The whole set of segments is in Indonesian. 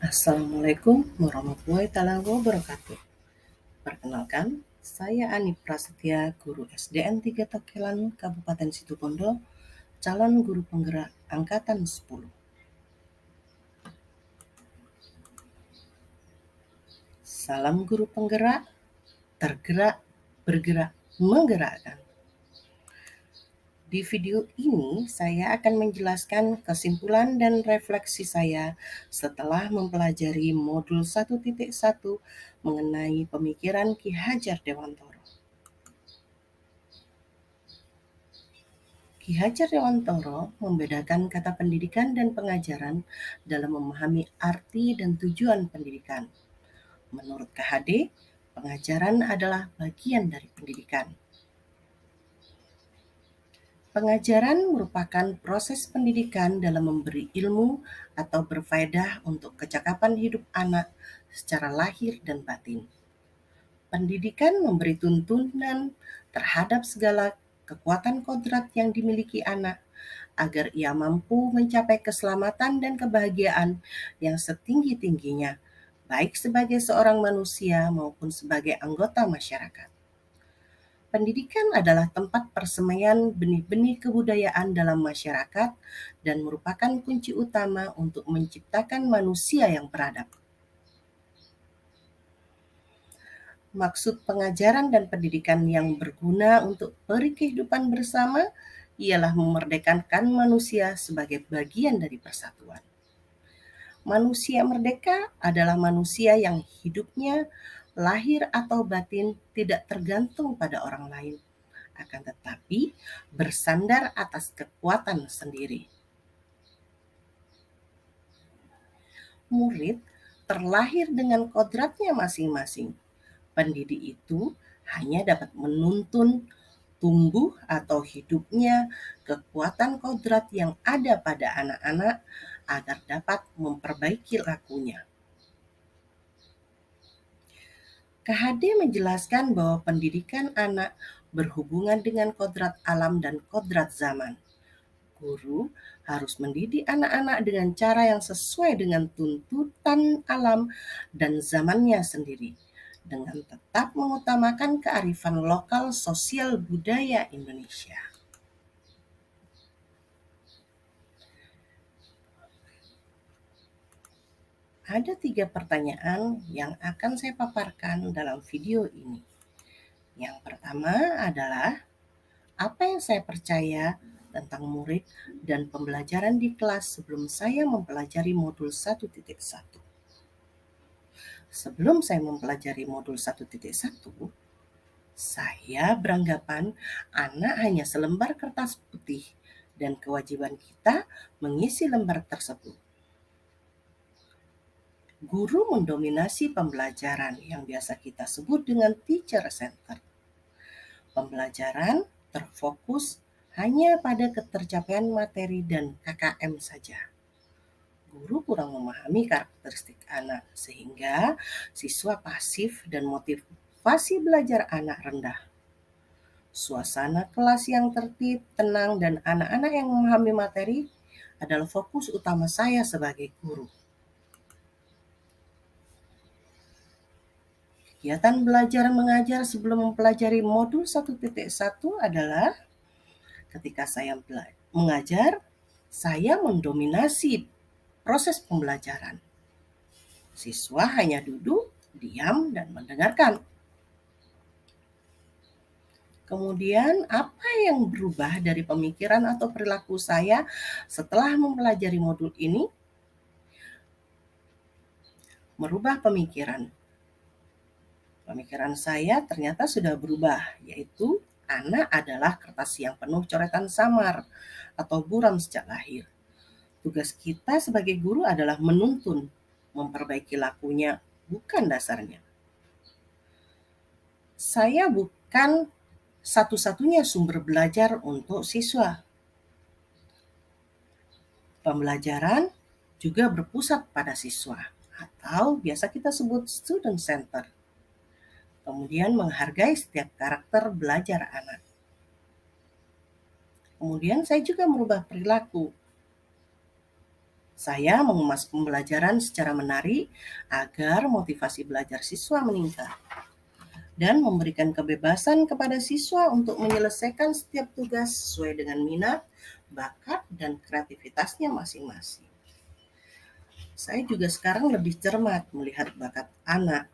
Assalamualaikum warahmatullahi wabarakatuh. Perkenalkan, saya Ani Prasetya, Guru SDN 3 Tekelan, Kabupaten Situbondo, calon guru penggerak Angkatan 10. Salam guru penggerak, tergerak, bergerak, menggerakkan. Di video ini, saya akan menjelaskan kesimpulan dan refleksi saya setelah mempelajari modul 1.1 mengenai pemikiran Ki Hajar Dewantoro. Ki Hajar Dewantoro membedakan kata pendidikan dan pengajaran dalam memahami arti dan tujuan pendidikan. Menurut KHD, pengajaran adalah bagian dari pendidikan. Pengajaran merupakan proses pendidikan dalam memberi ilmu atau berfaedah untuk kecakapan hidup anak secara lahir dan batin. Pendidikan memberi tuntunan terhadap segala kekuatan kodrat yang dimiliki anak agar ia mampu mencapai keselamatan dan kebahagiaan yang setinggi-tingginya, baik sebagai seorang manusia maupun sebagai anggota masyarakat. Pendidikan adalah tempat persemaian benih-benih kebudayaan dalam masyarakat dan merupakan kunci utama untuk menciptakan manusia yang beradab. Maksud pengajaran dan pendidikan yang berguna untuk peri kehidupan bersama ialah memerdekakan manusia sebagai bagian dari persatuan. Manusia merdeka adalah manusia yang hidupnya, lahir atau batin, tidak tergantung pada orang lain, akan tetapi bersandar atas kekuatan sendiri. Murid terlahir dengan kodratnya masing-masing. Pendidik itu hanya dapat menuntun tumbuh atau hidupnya kekuatan kodrat yang ada pada anak-anak agar dapat memperbaiki lakunya. KHD menjelaskan bahwa pendidikan anak berhubungan dengan kodrat alam dan kodrat zaman. Guru harus mendidik anak-anak dengan cara yang sesuai dengan tuntutan alam dan zamannya sendiri, dengan tetap mengutamakan kearifan lokal sosial budaya Indonesia. Ada 3 pertanyaan yang akan saya paparkan dalam video ini. Yang pertama adalah, apa yang saya percaya tentang murid dan pembelajaran di kelas sebelum saya mempelajari modul 1.1? Sebelum saya mempelajari modul 1.1, saya beranggapan anak hanya selembar kertas putih dan kewajiban kita mengisi lembar tersebut. Guru mendominasi pembelajaran yang biasa kita sebut dengan teacher center. Pembelajaran terfokus hanya pada ketercapaian materi dan KKM saja. Guru kurang memahami karakteristik anak sehingga siswa pasif dan motivasi belajar anak rendah. Suasana kelas yang tertib, tenang, dan anak-anak yang memahami materi adalah fokus utama saya sebagai guru. Kegiatan belajar mengajar sebelum mempelajari modul 1.1 adalah ketika saya mengajar, saya mendominasi proses pembelajaran. Siswa hanya duduk, diam, dan mendengarkan. Kemudian, apa yang berubah dari pemikiran atau perilaku saya setelah mempelajari modul ini? Merubah pemikiran. Pemikiran saya ternyata sudah berubah, yaitu anak adalah kertas yang penuh coretan samar atau buram sejak lahir. Tugas kita sebagai guru adalah menuntun, memperbaiki lakunya, bukan dasarnya. Saya bukan satu-satunya sumber belajar untuk siswa. Pembelajaran juga berpusat pada siswa, atau biasa kita sebut student center. Kemudian menghargai setiap karakter belajar anak. Kemudian saya juga merubah perilaku. Saya mengemas pembelajaran secara menarik agar motivasi belajar siswa meningkat dan memberikan kebebasan kepada siswa untuk menyelesaikan setiap tugas sesuai dengan minat, bakat, dan kreativitasnya masing-masing. Saya juga sekarang lebih cermat melihat bakat anak.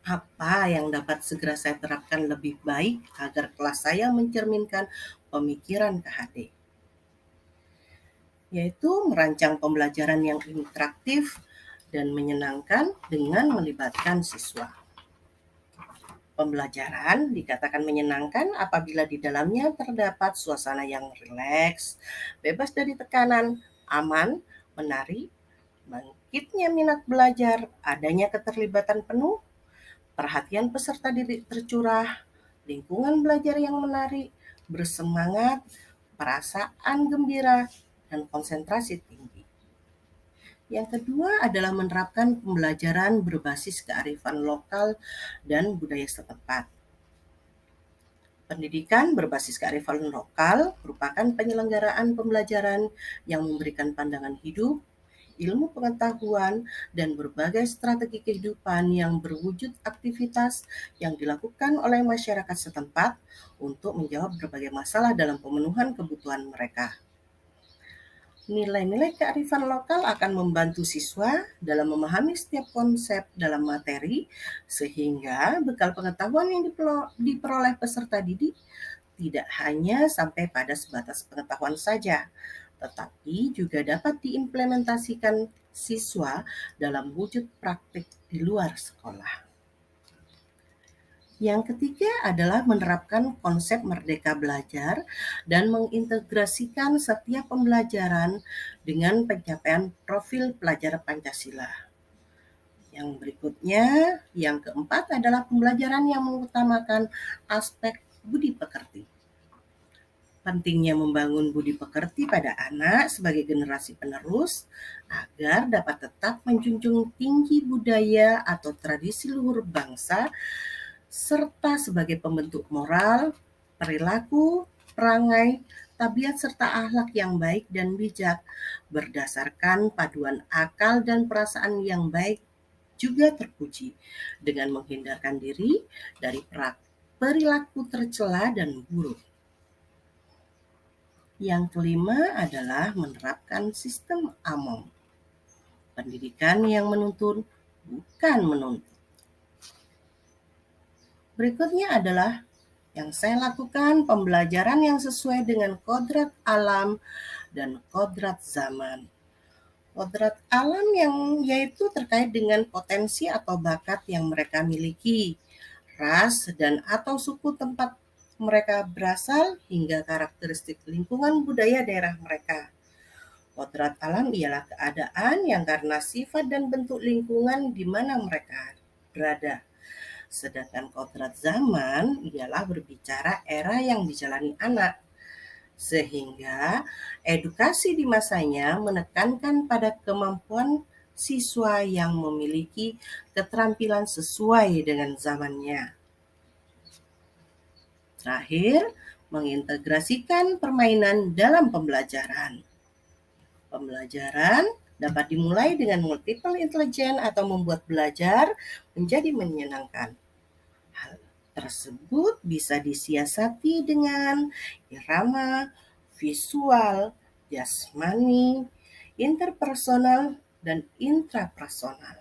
Apa yang dapat segera saya terapkan lebih baik agar kelas saya mencerminkan pemikiran KHD? Yaitu merancang pembelajaran yang interaktif dan menyenangkan dengan melibatkan siswa. Pembelajaran dikatakan menyenangkan apabila di dalamnya terdapat suasana yang rileks, bebas dari tekanan, aman, menarik, bangkitnya minat belajar, adanya keterlibatan penuh, perhatian peserta didik tercurah, lingkungan belajar yang menarik, bersemangat, perasaan gembira, dan konsentrasi tinggi. Yang kedua adalah menerapkan pembelajaran berbasis kearifan lokal dan budaya setempat. Pendidikan berbasis kearifan lokal merupakan penyelenggaraan pembelajaran yang memberikan pandangan hidup, ilmu pengetahuan, dan berbagai strategi kehidupan yang berwujud aktivitas yang dilakukan oleh masyarakat setempat untuk menjawab berbagai masalah dalam pemenuhan kebutuhan mereka. Nilai-nilai kearifan lokal akan membantu siswa dalam memahami setiap konsep dalam materi, sehingga bekal pengetahuan yang diperoleh peserta didik tidak hanya sampai pada sebatas pengetahuan saja, tetapi juga dapat diimplementasikan siswa dalam wujud praktik di luar sekolah. Yang ketiga adalah menerapkan konsep merdeka belajar dan mengintegrasikan setiap pembelajaran dengan pencapaian profil pelajar Pancasila. Yang berikutnya, yang keempat adalah pembelajaran yang mengutamakan aspek budi pekerti. Pentingnya membangun budi pekerti pada anak sebagai generasi penerus agar dapat tetap menjunjung tinggi budaya atau tradisi luhur bangsa serta sebagai pembentuk moral, perilaku, perangai, tabiat serta akhlak yang baik dan bijak berdasarkan paduan akal dan perasaan yang baik juga terpuji dengan menghindarkan diri dari perilaku tercela dan buruk. Yang kelima adalah menerapkan sistem AMOM, pendidikan yang menuntun bukan menuntut. Berikutnya adalah yang saya lakukan pembelajaran yang sesuai dengan kodrat alam dan kodrat zaman. Kodrat alam yang yaitu terkait dengan potensi atau bakat yang mereka miliki, ras dan atau suku tempat mereka berasal hingga karakteristik lingkungan budaya daerah mereka. Kodrat alam ialah keadaan yang karena sifat dan bentuk lingkungan di mana mereka berada. Sedangkan kodrat zaman ialah berbicara era yang dijalani anak. Sehingga edukasi di masanya menekankan pada kemampuan siswa yang memiliki keterampilan sesuai dengan zamannya. Terakhir, mengintegrasikan permainan dalam pembelajaran. Pembelajaran dapat dimulai dengan multiple intelligence atau membuat belajar menjadi menyenangkan. Hal tersebut bisa disiasati dengan irama, visual, jasmani, interpersonal, dan intrapersonal.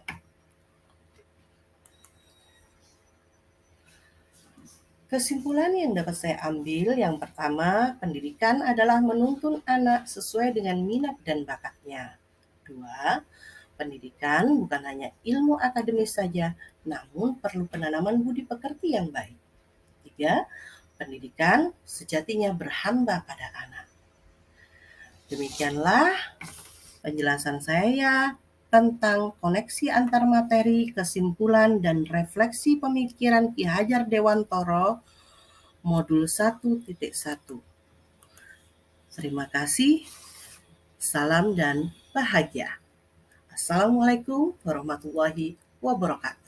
Kesimpulan yang dapat saya ambil, yang pertama, pendidikan adalah menuntun anak sesuai dengan minat dan bakatnya. 2, pendidikan bukan hanya ilmu akademis saja, namun perlu penanaman budi pekerti yang baik. 3, pendidikan sejatinya berhamba pada anak. Demikianlah penjelasan saya tentang koneksi antar materi, kesimpulan, dan refleksi pemikiran Ki Hajar Dewantoro modul 1.1. Terima kasih, salam dan bahagia. Assalamualaikum warahmatullahi wabarakatuh.